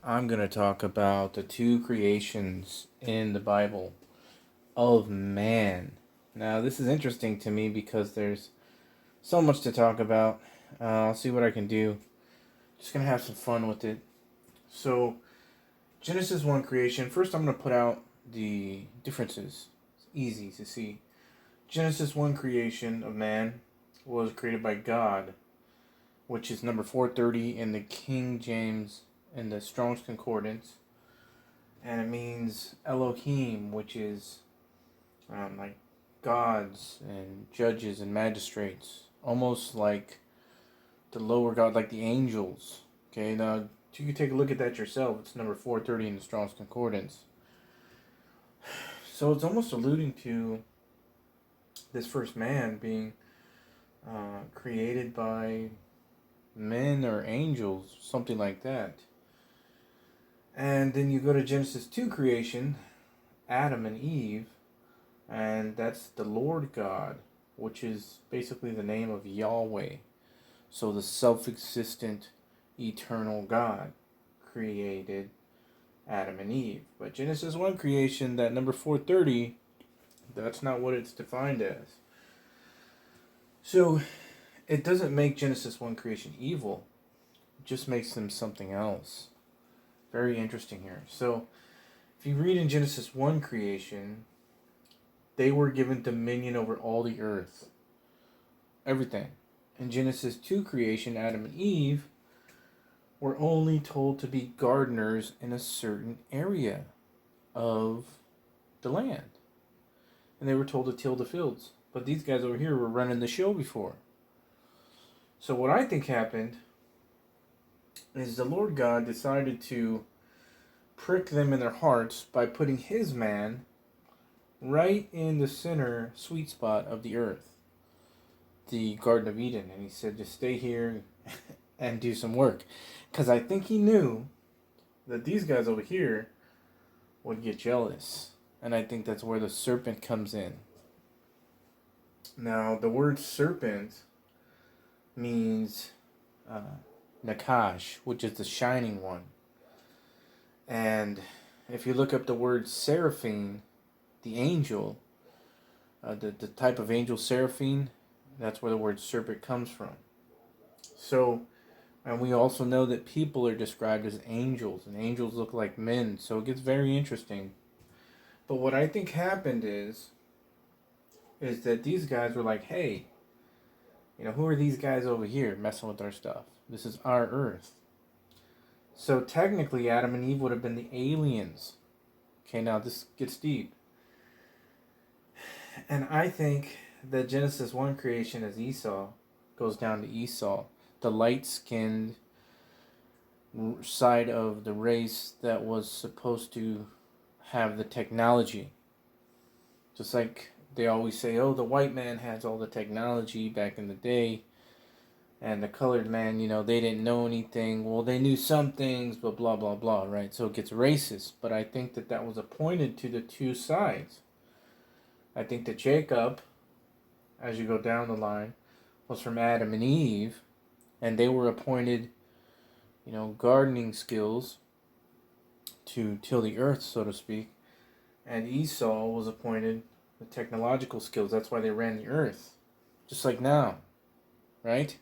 I'm going to talk about the two creations in the Bible of man. Now, this is interesting to me because there's so much to talk about. I'll see what I can do. Just going to have some fun with it. So, Genesis 1 creation. First, I'm going to put out the differences. It's easy to see. Genesis 1 creation of man was created by God, which is number 430 in the King James and the Strong's Concordance. And it means Elohim, which is like gods and judges and magistrates, almost like the lower god, like the angels. Okay, now you can take a look at that yourself. It's number 430 in the Strong's Concordance. So it's almost alluding to this first man being created by men or angels, something like that. And then you go to Genesis 2 creation, Adam and Eve, and that's the Lord God, which is basically the name of Yahweh. So the self-existent, eternal God created Adam and Eve. But Genesis 1 creation, that number 430, that's not what it's defined as. So it doesn't make Genesis 1 creation evil. It just makes them something else. Very interesting here. So if you read in Genesis 1 creation, they were given dominion over all the earth. Everything. In Genesis 2 creation, Adam and Eve were only told to be gardeners in a certain area of the land. And they were told to till the fields. But these guys over here were running the show before. So what I think happened is the Lord God decided to prick them in their hearts by putting his man right in the center sweet spot of the earth, the Garden of Eden. And he said, just stay here and do some work. Because I think he knew that these guys over here would get jealous. And I think that's where the serpent comes in. Now, the word serpent means Nakash, which is the shining one. And if you look up the word seraphim, the angel, the type of angel seraphim, that's where the word serpent comes from. So, and we also know that people are described as angels, and angels look like men, so it gets very interesting. But what I think happened is that these guys were like, hey, who are these guys over here messing with our stuff? This is our earth. So technically, Adam and Eve would have been the aliens. Okay, now this gets deep. And I think that Genesis 1 creation as Esau goes down to Esau, the light-skinned side of the race that was supposed to have the technology. Just like they always say, oh, the white man has all the technology back in the day, and the colored man, they didn't know anything. Well, they knew some things, but blah, blah, blah, right? So it gets racist. But I think that was appointed to the two sides. I think that Jacob, as you go down the line, was from Adam and Eve, and they were appointed, gardening skills to till the earth, so to speak. And Esau was appointed the technological skills. That's why they ran the earth. Just like now, right?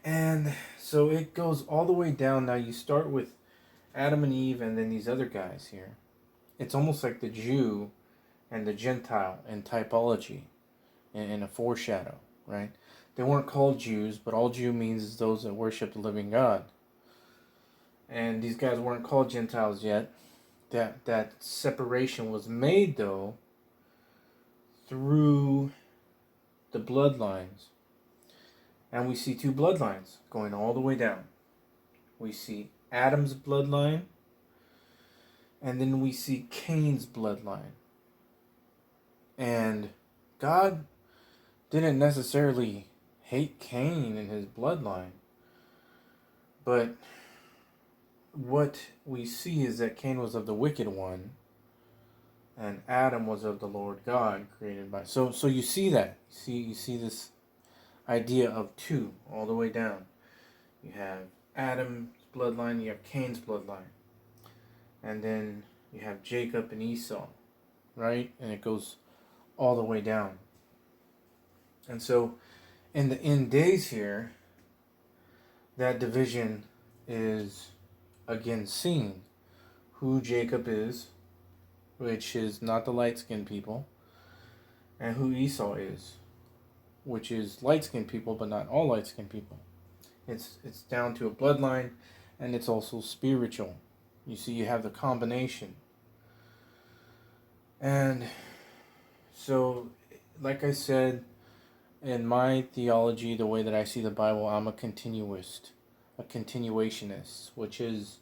And so it goes all the way down. Now you start with Adam and Eve and then these other guys here. It's almost like the Jew and the Gentile in typology, in a foreshadow, right? They weren't called Jews, but all Jew means is those that worship the living God. And these guys weren't called Gentiles yet. That separation was made, though, through the bloodlines. And we see two bloodlines going all the way down. We see Adam's bloodline, and then we see Cain's bloodline. And God didn't necessarily hate Cain and his bloodline, but what we see is that Cain was of the wicked one, and Adam was of the Lord God, created by. So you see that. You see this idea of two all the way down. You have Adam's bloodline, you have Cain's bloodline. And then you have Jacob and Esau, right? And it goes all the way down. And so in the end days here, that division is again seen. Who Jacob is, which is not the light-skinned people, and who Esau is, which is light-skinned people, but not all light-skinned people. It's down to a bloodline, and it's also spiritual. You see, you have the combination. And so, like I said, in my theology, the way that I see the Bible, I'm a continuist, a continuationist, which is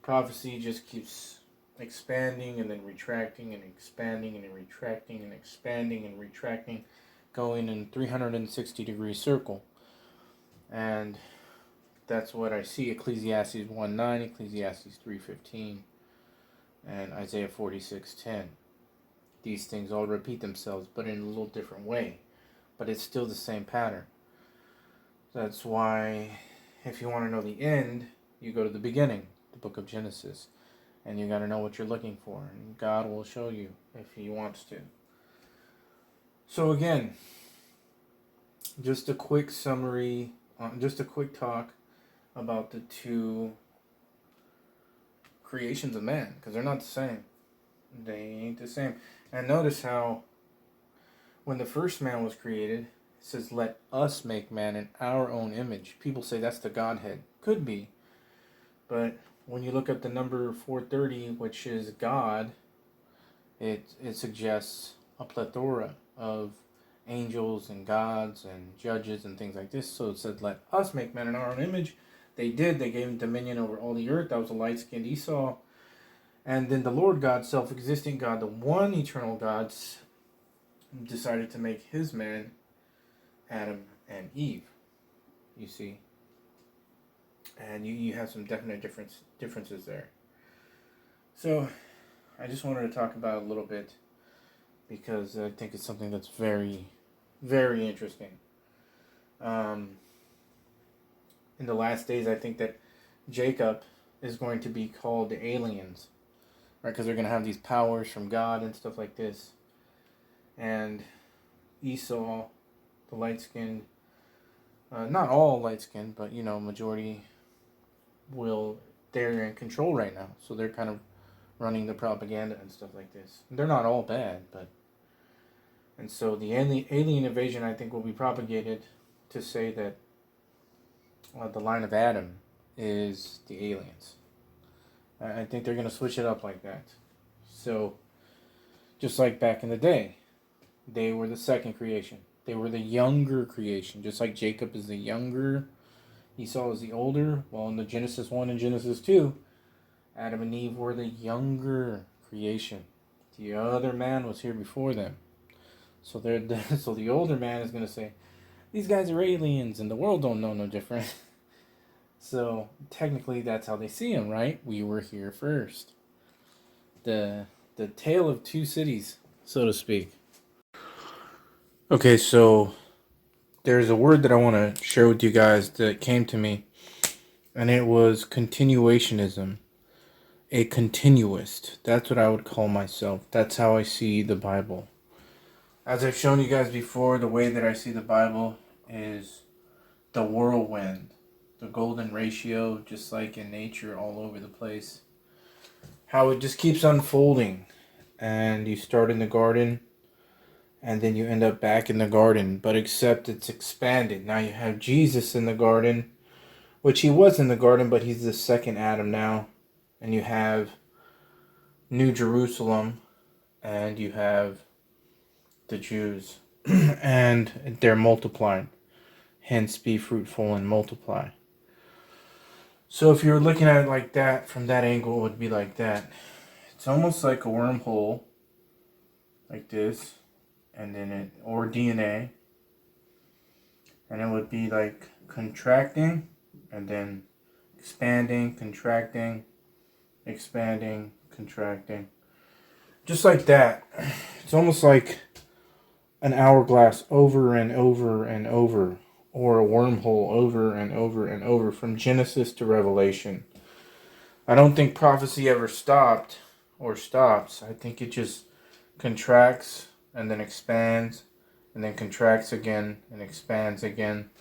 prophecy just keeps expanding and then retracting and expanding and then retracting and expanding and retracting, going in 360-degree circle. And that's what I see. Ecclesiastes 1:9, Ecclesiastes 3:15, and Isaiah 46:10. These things all repeat themselves, but in a little different way. But it's still the same pattern. That's why, if you want to know the end, you go to the beginning, the book of Genesis. And you got to know what you're looking for. And God will show you if He wants to. So again, just a quick summary, just a quick talk about the two creations of man. Because they're not the same. They ain't the same. And notice how when the first man was created, it says, let us make man in our own image. People say that's the Godhead. Could be. But when you look at the number 430, which is God, it suggests a plethora of angels and gods and judges and things like this. So it said, let us make man in our own image. They did. They gave him dominion over all the earth. That was a light-skinned Esau. And then the Lord God, self-existing God, the one eternal God, decided to make his man Adam and Eve. You see? And you have some definite differences there. So I just wanted to talk about it a little bit because I think it's something that's very, very interesting. In the last days, I think that Jacob is going to be called the aliens, right? Because they're going to have these powers from God and stuff like this. And Esau, the light-skinned, not all light-skinned, but, majority they're in control right now. So they're kind of running the propaganda and stuff like this. They're not all bad, and so the alien invasion, I think, will be propagated to say that the line of Adam is the aliens. I think they're going to switch it up like that. So, just like back in the day, they were the second creation. They were the younger creation, just like Jacob is the younger, Esau is the older. Well, in the Genesis 1 and Genesis 2, Adam and Eve were the younger creation. The other man was here before them. So so the older man is going to say, these guys are aliens and the world don't know no different. So technically that's how they see them, right? We were here first. The tale of two cities, so to speak. Okay, so there's a word that I want to share with you guys that came to me, and it was continuationism. A continuist. That's what I would call myself. That's how I see the Bible. As I've shown you guys before, the way that I see the Bible is the whirlwind, the golden ratio, just like in nature all over the place. How it just keeps unfolding, and you start in the garden, and then you end up back in the garden, but except it's expanded. Now you have Jesus in the garden, which he was in the garden, but he's the second Adam now. And you have New Jerusalem, and you have the Jews, and they're multiplying. Hence, be fruitful and multiply. So if you're looking at it like that, from that angle, it would be like that. It's almost like a wormhole, like this. And then or DNA, and it would be like contracting, and then expanding, contracting, expanding, contracting, just like that. It's almost like an hourglass over and over and over, or a wormhole over and over and over from Genesis to Revelation. I don't think prophecy ever stopped or stops. I think it just contracts and then expands and then contracts again and expands again.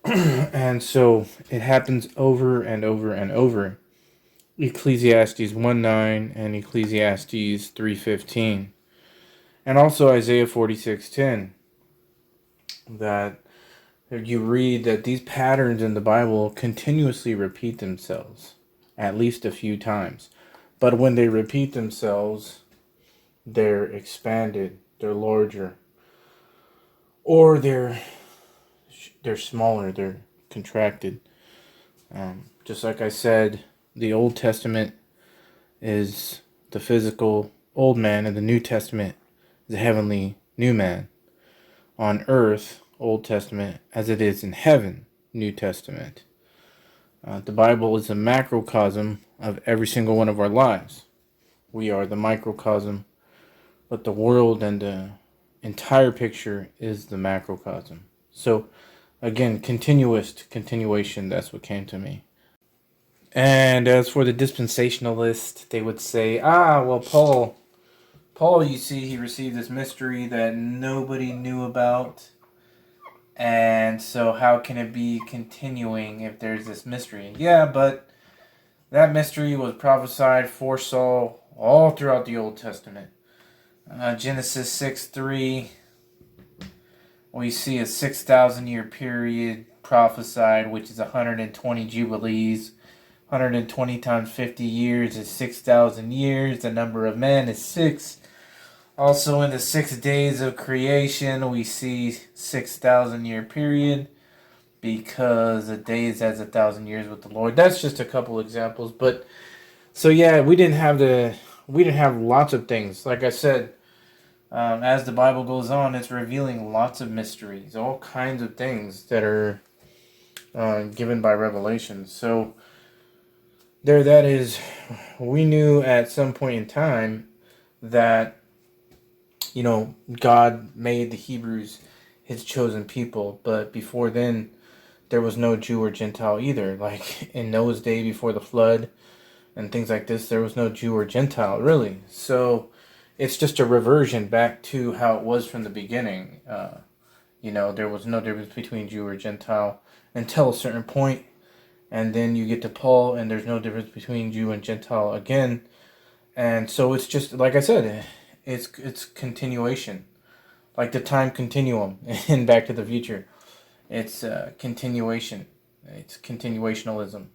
And so it happens over and over and over. Ecclesiastes 1:9 and Ecclesiastes 3:15. And also Isaiah 46:10. That you read that these patterns in the Bible continuously repeat themselves at least a few times. But when they repeat themselves, they're expanded, they're larger, or they're smaller, they're contracted. Just like I said, the Old Testament is the physical old man, and the New Testament is the heavenly new man. On earth, Old Testament, as it is in heaven, New Testament. The Bible is a macrocosm of every single one of our lives. We are the microcosm, but the world and the entire picture is the macrocosm. So, again, continuation, that's what came to me. And as for the dispensationalist, they would say, well, Paul, you see, he received this mystery that nobody knew about. And so how can it be continuing if there's this mystery? Yeah, but that mystery was prophesied, foresaw all throughout the Old Testament. Genesis 6:3, we see a 6,000 year period prophesied, which is 120 jubilees. 120 times 50 years is 6,000 years. The number of men is 6. Also in the 6 days of creation, we see 6,000 year period, because a day is as 1,000 years with the Lord. That's just a couple examples. But so yeah, we didn't have lots of things. Like I said, as the Bible goes on, it's revealing lots of mysteries, all kinds of things that are given by revelation. So there, that is, we knew at some point in time that, God made the Hebrews his chosen people, but before then, there was no Jew or Gentile either. Like in Noah's day before the flood and things like this, there was no Jew or Gentile, really. So it's just a reversion back to how it was from the beginning. There was no difference between Jew or Gentile until a certain point, and then you get to Paul, and there's no difference between Jew and Gentile again. And so it's just, like I said, it's continuation. Like the time continuum in Back to the Future. It's continuation. It's continuationalism.